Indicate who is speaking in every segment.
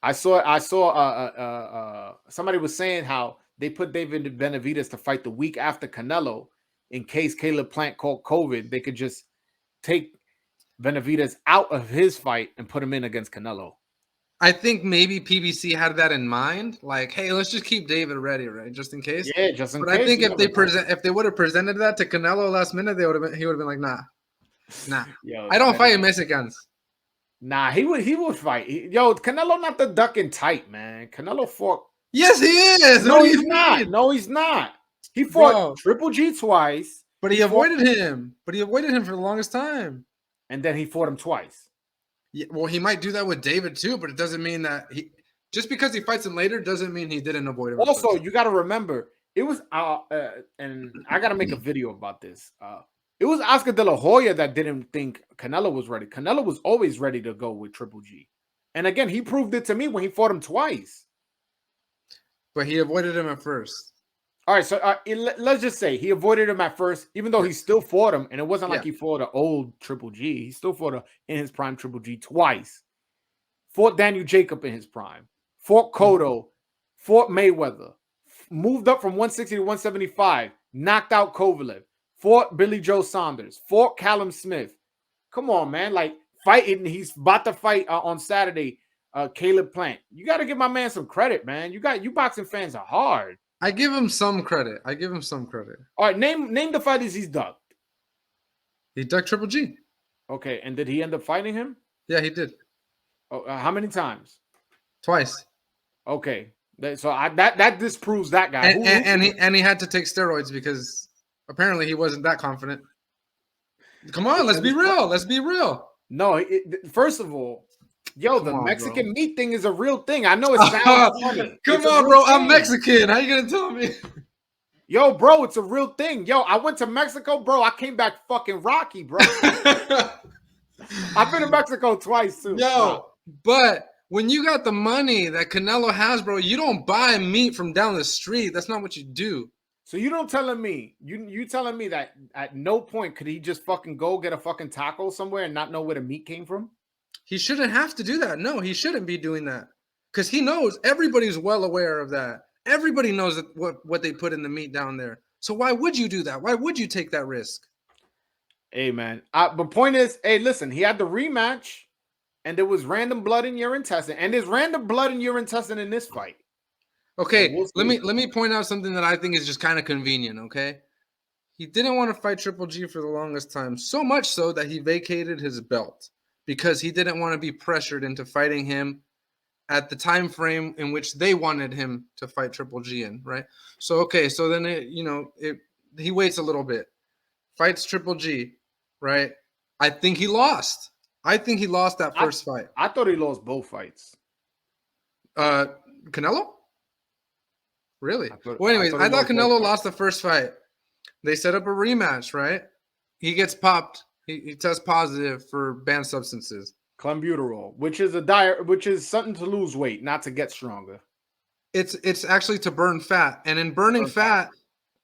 Speaker 1: I saw somebody was saying how they put David Benavidez to fight the week after Canelo in case Caleb Plant caught COVID. They could just take Benavidez out of his fight and put him in against Canelo.
Speaker 2: I think maybe PBC had that in mind. Like, hey, let's just keep David ready, right? Just in case.
Speaker 1: Yeah, just in
Speaker 2: but
Speaker 1: case.
Speaker 2: I think if they would have presented that to Canelo last minute, he would have been like, nah.
Speaker 1: Yo,
Speaker 2: I don't fight Mexicans.
Speaker 1: Nah, he would fight. Canelo not the ducking type, man. Canelo fought.
Speaker 2: Yes, he is.
Speaker 1: No, he's not. No, he's not. He fought Triple G twice.
Speaker 2: But he avoided him. But he avoided him for the longest time.
Speaker 1: And then he fought him twice.
Speaker 2: Yeah, well, he might do that with David too, but it doesn't mean that just because he fights him later doesn't mean he didn't avoid him.
Speaker 1: Also, you got to remember, it was and I got to make a video about this. It was Oscar De La Hoya that didn't think Canelo was ready. Canelo was always ready to go with Triple G. And again, he proved it to me when he fought him twice.
Speaker 2: But he avoided him at first.
Speaker 1: All right, so let's just say he avoided him at first, even though he still fought him, and it wasn't like he fought an old Triple G. He still fought in his prime Triple G twice. Fought Daniel Jacob in his prime. Fought Cotto. Fought Mayweather. Moved up from 160 to 175. Knocked out Kovalev. Fought Billy Joe Saunders. Fought Callum Smith. Come on, man. Like, fighting. He's about to fight on Saturday, Caleb Plant. You got to give my man some credit, man. You boxing fans are hard.
Speaker 2: I give him some credit. All
Speaker 1: right, name the fighters he's ducked.
Speaker 2: He ducked Triple G.
Speaker 1: Okay, and did he end up fighting him?
Speaker 2: Yeah, he did.
Speaker 1: Oh, how many times?
Speaker 2: Twice.
Speaker 1: Okay, so that disproves that guy.
Speaker 2: And he had to take steroids because apparently he wasn't that confident. Come on, let's be real.
Speaker 1: No, first of all. The Mexican meat thing is a real thing. I know it sounds funny.
Speaker 2: Come on, bro. I'm Mexican. How you gonna tell me?
Speaker 1: Yo, bro, it's a real thing. Yo, I went to Mexico, bro. I came back fucking Rocky, bro. I've been to Mexico twice, too.
Speaker 2: But when you got the money that Canelo has, bro, you don't buy meat from down the street. That's not what you do.
Speaker 1: So you don't telling me, you telling me that at no point could he just fucking go get a fucking taco somewhere and not know where the meat came from?
Speaker 2: He shouldn't have to do that. No, he shouldn't be doing that because he knows everybody's well aware of that. Everybody knows that what they put in the meat down there. So why would you do that? Why would you take that risk?
Speaker 1: Hey, man. But point is, hey, listen, he had the rematch and there was random blood in your intestine. And there's random blood in your intestine in this fight.
Speaker 2: Okay, so let me point out something that I think is just kind of convenient, okay? He didn't want to fight Triple G for the longest time, so much so that he vacated his belt. Because he didn't want to be pressured into fighting him at the time frame in which they wanted him to fight Triple G in, right? So, okay, so then, he waits a little bit. Fights Triple G, right? I think he lost. That first fight.
Speaker 1: I thought he lost both fights.
Speaker 2: Canelo? Really? I thought Canelo lost the first fight. They set up a rematch, right? He gets popped. He tests positive for banned substances.
Speaker 1: Clenbuterol, which is something to lose weight, not to get stronger.
Speaker 2: It's actually to burn fat. And in burning fat,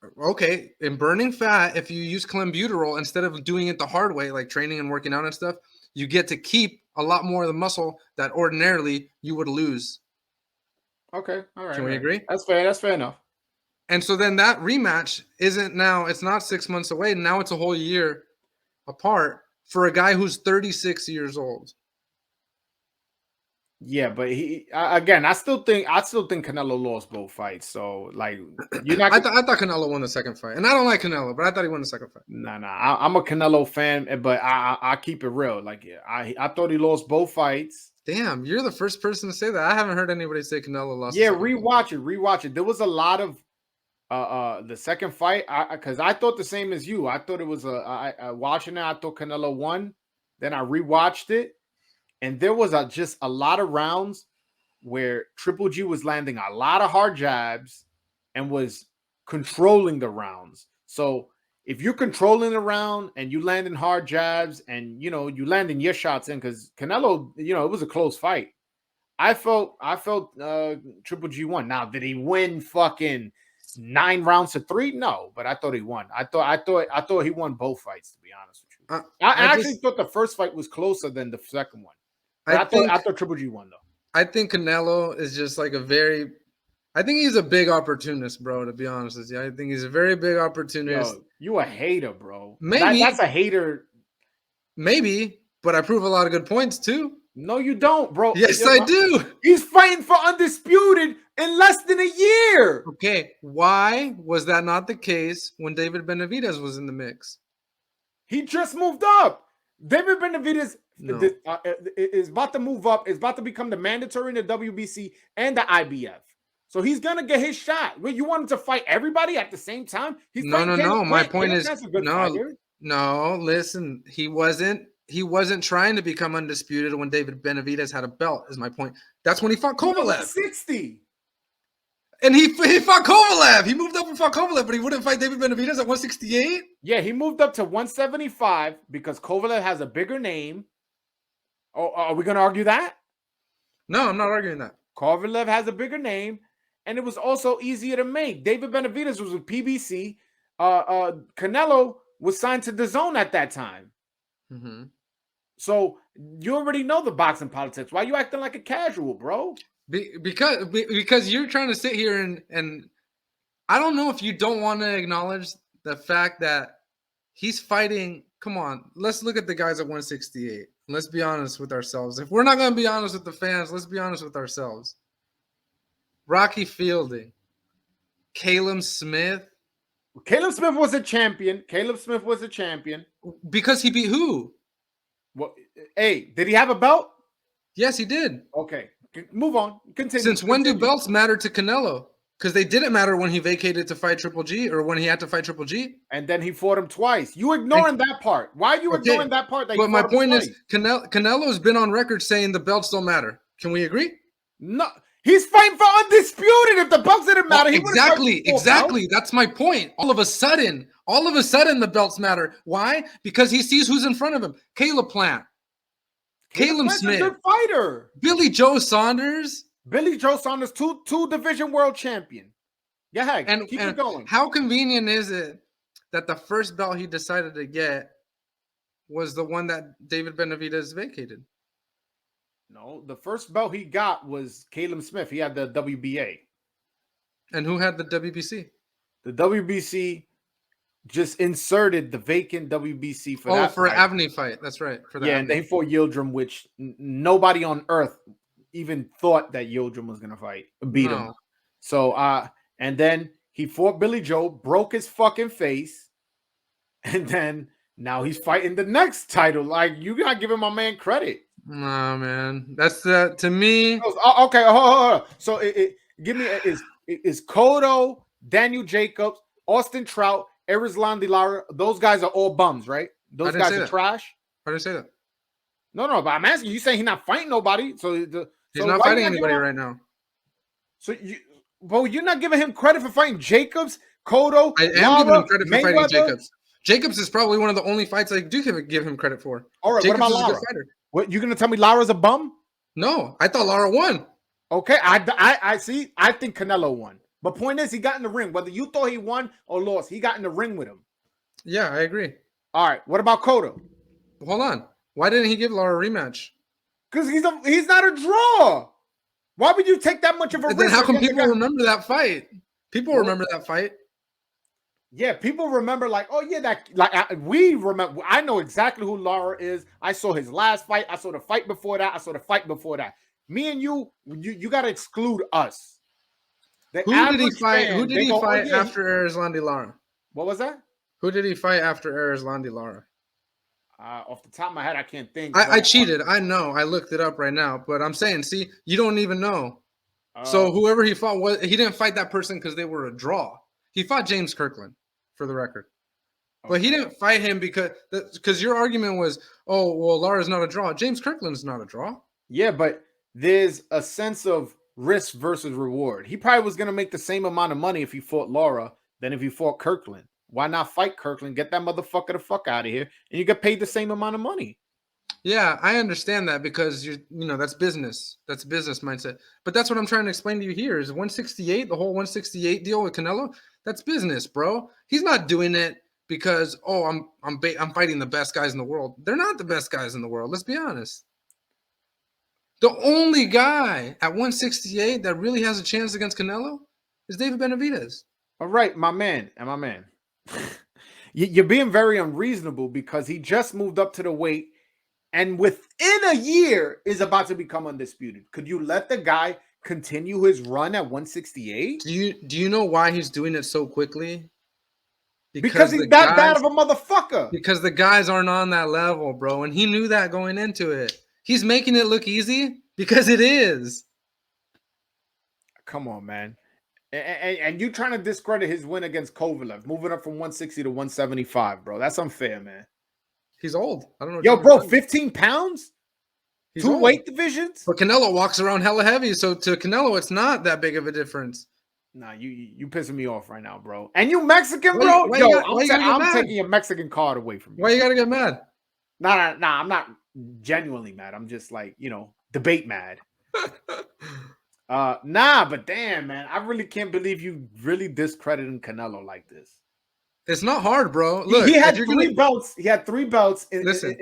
Speaker 2: if you use clenbuterol instead of doing it the hard way, like training and working out and stuff, you get to keep a lot more of the muscle that ordinarily you would lose.
Speaker 1: Okay, all right.
Speaker 2: Can we agree?
Speaker 1: That's fair. That's fair enough.
Speaker 2: And so then that rematch it's not 6 months away. Now it's a whole year apart for a guy who's 36 years old.
Speaker 1: Yeah, but I still think Canelo lost both fights. So like, you're not.
Speaker 2: I thought Canelo won the second fight, and I don't like Canelo, but I thought he won the second fight.
Speaker 1: Nah. I'm a Canelo fan, but I keep it real. Like, I thought he lost both fights.
Speaker 2: Damn, you're the first person to say that. I haven't heard anybody say Canelo lost.
Speaker 1: Yeah, rewatch it. There was a lot of the second fight, because I thought the same as you. I thought it was watching it. I thought Canelo won. Then I rewatched it, and there was just a lot of rounds where Triple G was landing a lot of hard jabs and was controlling the rounds. So if you're controlling the round and you landing hard jabs and you landing your shots in, because Canelo, it was a close fight. I felt Triple G won. Now, did he win fucking 9 rounds to 3? No, but I thought he won. I thought he won both fights, to be honest with you. I actually thought the first fight was closer than the second one. I thought Triple G won though.
Speaker 2: I think Canelo is just like I think he's a big opportunist, bro, to be honest with you. I think he's a very big opportunist.
Speaker 1: Yo, you a hater, bro.
Speaker 2: Maybe.
Speaker 1: That's a hater.
Speaker 2: Maybe, but I prove a lot of good points too.
Speaker 1: No, you don't, bro.
Speaker 2: Yes, I do.
Speaker 1: He's fighting for Undisputed in less than a year.
Speaker 2: Okay, why was that not the case when David Benavidez was in the mix?
Speaker 1: He just moved up. David Benavidez is about to move up. Is about to become the mandatory in the WBC and the IBF. So he's gonna get his shot. Well, you want him to fight everybody at the same time?
Speaker 2: No. My point is no. Listen, he wasn't trying to become undisputed when David Benavidez had a belt. Is my point. That's when he fought Kovalev.
Speaker 1: 60.
Speaker 2: And he fought Kovalev. He moved up and fought Kovalev, but he wouldn't fight David Benavidez at 168?
Speaker 1: Yeah, he moved up to 175 because Kovalev has a bigger name. Oh, are we going to argue that?
Speaker 2: No, I'm not arguing that.
Speaker 1: Kovalev has a bigger name, and it was also easier to make. David Benavidez was with PBC. Canelo was signed to DAZN at that time.
Speaker 2: Mm-hmm.
Speaker 1: So you already know the boxing politics. Why are you acting like a casual, bro?
Speaker 2: Because you're trying to sit here and I don't know if you don't want to acknowledge the fact that he's fighting. Come on, let's look at the guys at 168. Let's be honest with ourselves. If we're not going to be honest with the fans, let's be honest with ourselves. Rocky Fielding, Caleb Smith.
Speaker 1: Caleb Smith was a champion.
Speaker 2: Because he beat who?
Speaker 1: Well, hey, did he have a belt?
Speaker 2: Yes, he did.
Speaker 1: Okay. Move on. Continue.
Speaker 2: Since when do belts matter to Canelo? Because they didn't matter when he vacated to fight Triple G or when he had to fight Triple G.
Speaker 1: And then he fought him twice. You ignoring that part. Why are you ignoring that part?
Speaker 2: But my point is, Canelo's been on record saying the belts don't matter. Can we agree?
Speaker 1: No. He's fighting for Undisputed. If the belts didn't matter, he
Speaker 2: exactly. That's my point. All of a sudden, the belts matter. Why? Because he sees who's in front of him. Caleb Plant. Caleb Smith,
Speaker 1: a good fighter.
Speaker 2: Billy Joe Saunders,
Speaker 1: two division world champion. Yeah,
Speaker 2: and
Speaker 1: keep it going.
Speaker 2: How convenient is it that the first belt he decided to get was the one that David Benavidez vacated?
Speaker 1: No, the first belt he got was Caleb Smith. He had the WBA.
Speaker 2: And who had the WBC?
Speaker 1: The WBC just inserted the vacant WBC for that
Speaker 2: for Avni fight. That's right. For
Speaker 1: and they fought Yildirim, which nobody on earth even thought that Yildirim was gonna beat him. So and then he fought Billy Joe, broke his fucking face, and then now he's fighting the next title. Like, you gotta give him my man credit.
Speaker 2: Nah, man, that's to me.
Speaker 1: Okay, hold on. So give me is Cotto, Daniel Jacobs, Austin Trout, Erislandy Lara, those guys are all bums, right? Those guys are trash.
Speaker 2: I didn't say that.
Speaker 1: No, but I'm asking you. Saying he's not fighting nobody, so
Speaker 2: he's not fighting anybody right now.
Speaker 1: So you're not giving him credit for fighting Jacobs, Cotto.
Speaker 2: I am giving him credit for fighting Jacobs. Jacobs is probably one of the only fights I do give him credit for.
Speaker 1: All right,
Speaker 2: Jacobs
Speaker 1: what about Lara? What, you gonna tell me Lara's a bum?
Speaker 2: No, I thought Lara won.
Speaker 1: Okay, I see. I think Canelo won. But point is, he got in the ring. Whether you thought he won or lost, he got in the ring with him.
Speaker 2: Yeah, I agree.
Speaker 1: All right, what about Cotto?
Speaker 2: Hold on. Why didn't he give Lara a rematch?
Speaker 1: Because he's not a draw. Why would you take that much of a risk?
Speaker 2: Then how come people remember that fight? People remember that fight.
Speaker 1: Yeah, people remember we remember. I know exactly who Lara is. I saw his last fight. I saw the fight before that. I saw the fight before that. Me and you got to exclude us.
Speaker 2: Who did he fight? Who did he fight after Erislandy Lara?
Speaker 1: What was that?
Speaker 2: Who did he fight after Erislandy Lara?
Speaker 1: Off the top of my head, I can't think.
Speaker 2: I cheated. I know. I looked it up right now. But I'm saying, see, you don't even know. So whoever he fought, he didn't fight that person because they were a draw. He fought James Kirkland, for the record. Okay. But he didn't fight him because your argument was, oh, well, Lara's not a draw. James Kirkland's not a draw.
Speaker 1: Yeah, but there's a sense of risk versus reward. He probably was going to make the same amount of money if he fought Lara than if he fought Kirkland. Why not fight Kirkland? Get that motherfucker the fuck out of here, and you get paid the same amount of money.
Speaker 2: Yeah, I understand that because that's business. That's business mindset. But that's what I'm trying to explain to you here is 168, the whole 168 deal with Canelo. That's business, bro. He's not doing it because I'm fighting the best guys in the world. They're not the best guys in the world. Let's be honest. The only guy at 168 that really has a chance against Canelo is David Benavidez.
Speaker 1: All right, my man. You're being very unreasonable because he just moved up to the weight and within a year is about to become undisputed. Could you let the guy continue his run at 168?
Speaker 2: Do you know why he's doing it so quickly?
Speaker 1: Because he's that bad of a motherfucker.
Speaker 2: Because the guys aren't on that level, bro. And he knew that going into it. He's making it look easy because it is.
Speaker 1: Come on, man. And you trying to discredit his win against Kovalev, moving up from 160 to 175, bro. That's unfair, man.
Speaker 2: He's old. I don't know.
Speaker 1: Yo, bro, 15 pounds?
Speaker 2: He's
Speaker 1: Two
Speaker 2: old.
Speaker 1: weight divisions?
Speaker 2: But Canelo walks around hella heavy, so to Canelo, it's not that big of a difference.
Speaker 1: Nah, you pissing me off right now, bro. And you Mexican, bro? I'm taking your Mexican card away from you.
Speaker 2: Why you gotta get mad?
Speaker 1: Nah, I'm not genuinely mad. I'm just like, debate mad. But damn, man, I really can't believe you really discrediting Canelo like this.
Speaker 2: It's not hard, bro. Look,
Speaker 1: he had three belts. He had 3 belts.
Speaker 2: Listen.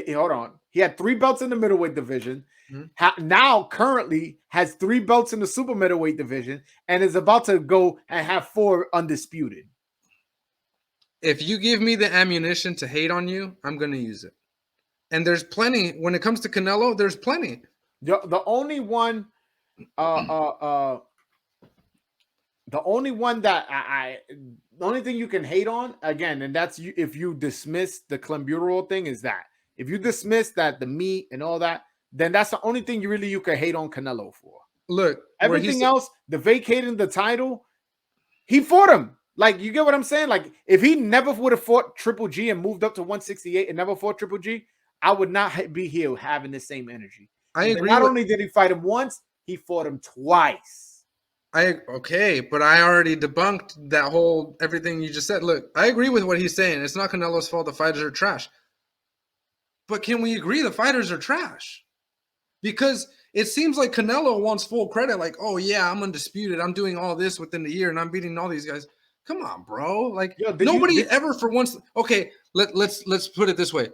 Speaker 1: Hold on. He had 3 belts in the middleweight division. Mm-hmm. Now, currently, has 3 belts in the super middleweight division and is about to go and have 4 undisputed.
Speaker 2: If you give me the ammunition to hate on you, I'm going to use it. And there's plenty. When it comes to Canelo, there's plenty.
Speaker 1: The only one... the only thing you can hate on again, and that's you if you dismiss the clenbuterol thing, is that if you dismiss that the meat and all that, then that's the only thing you can hate on Canelo for.
Speaker 2: Look,
Speaker 1: everything else, the vacating the title, he fought him. Like, you get what I'm saying? Like, if he never would have fought Triple G and moved up to 168 and never fought Triple G, I would not be here having the same energy.
Speaker 2: I agree.
Speaker 1: Not only did he fight him once, he fought him twice.
Speaker 2: Okay, but I already debunked that whole everything you just said. Look, I agree with what he's saying. It's not Canelo's fault the fighters are trash. But can we agree the fighters are trash? Because it seems like Canelo wants full credit. Like, oh yeah, I'm undisputed. I'm doing all this within the year and I'm beating all these guys. Come on, bro. Like, nobody ever for once. Okay, let's put it this way.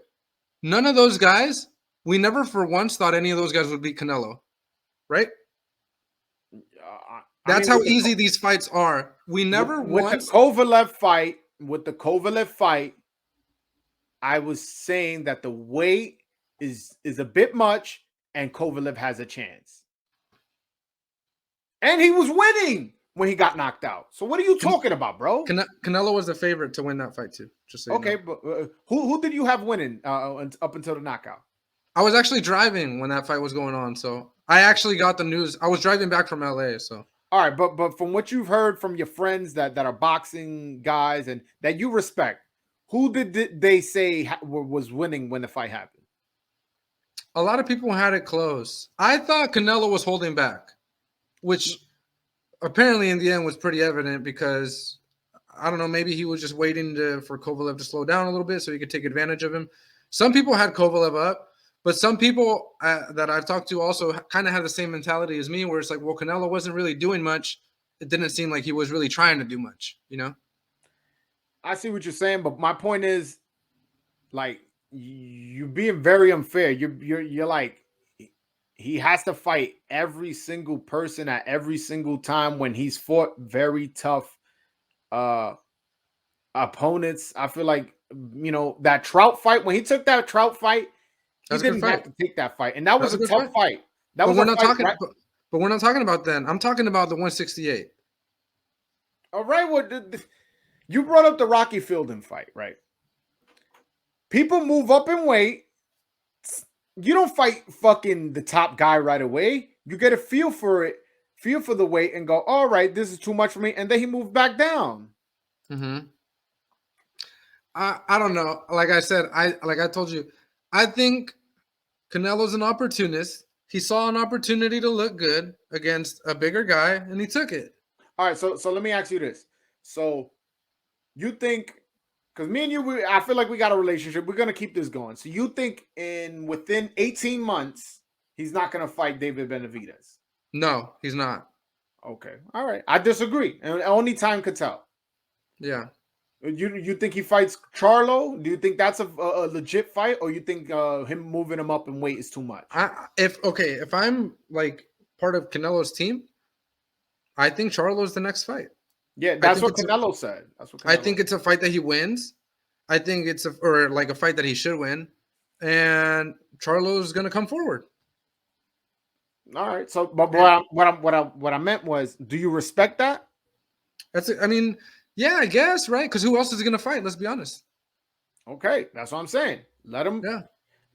Speaker 2: None of those guys, we never for once thought any of those guys would beat Canelo. Right? That's how easy these fights are. We never
Speaker 1: once. With the Kovalev fight, I was saying that the weight is a bit much and Kovalev has a chance. And he was winning when he got knocked out. So what are you talking about, bro?
Speaker 2: Canelo was the favorite to win that fight too. Just so
Speaker 1: okay, but who did you have winning up until the knockout?
Speaker 2: I was actually driving when that fight was going on, so I actually got the news. I was driving back from LA, so.
Speaker 1: All right, but from what you've heard from your friends that are boxing guys and that you respect, who did they say was winning when the fight happened?
Speaker 2: A lot of people had it close. I thought Canelo was holding back, which apparently in the end was pretty evident because, I don't know, maybe he was just waiting for Kovalev to slow down a little bit so he could take advantage of him. Some people had Kovalev up. But some people that I've talked to also kind of have the same mentality as me, where it's like, well, Canelo wasn't really doing much. It didn't seem like he was really trying to do much,
Speaker 1: I see what you're saying, but my point is, like, you're being very unfair. You're like, he has to fight every single person at every single time when he's fought very tough opponents. I feel like, that Trout fight, when he took that Trout fight, he didn't have to take that fight, and that was a tough fight. That was
Speaker 2: we're not talking. But we're not talking about then. I'm talking about the 168.
Speaker 1: All right, well, you brought up the Rocky Fielding fight, right? People move up in weight. You don't fight fucking the top guy right away. You get a feel for it, feel for the weight, and go, all right, this is too much for me, and then he moved back down.
Speaker 2: Mm-hmm. I don't know. Like I said, I told you, I think Canelo's an opportunist. He saw an opportunity to look good against a bigger guy, and he took it.
Speaker 1: All right, so let me ask you this. So you think, because me and you, I feel like we got a relationship. We're going to keep this going. So you think within 18 months, he's not going to fight David Benavidez?
Speaker 2: No, he's not.
Speaker 1: Okay. All right. I disagree. And only time could tell.
Speaker 2: Yeah.
Speaker 1: You think he fights Charlo? Do you think that's a legit fight, or you think him moving him up in weight is too much?
Speaker 2: If I'm like part of Canelo's team, I think Charlo's the next fight.
Speaker 1: Yeah, that's what Canelo said. That's what Canelo
Speaker 2: I think it's a fight that he wins. I think it's a fight that he should win, and Charlo's gonna come forward.
Speaker 1: All right. So, but what I meant was, do you respect that?
Speaker 2: I mean, yeah, I guess, right? Because who else is gonna fight? Let's be honest.
Speaker 1: Okay, that's what I'm saying. Let him.
Speaker 2: Yeah.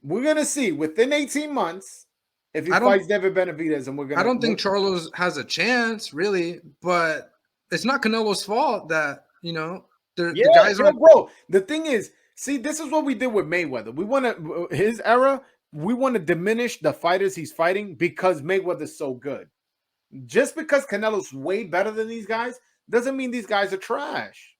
Speaker 1: We're gonna see within 18 months if he fights David Benavidez, and we're gonna.
Speaker 2: I don't think Charlo has a chance, really, but it's not Canelo's fault that the guys are.
Speaker 1: Bro. The thing is, see, this is what we did with Mayweather. We want to his era. We want to diminish the fighters he's fighting because Mayweather's so good. Just because Canelo's way better than these guys doesn't mean these guys are trash.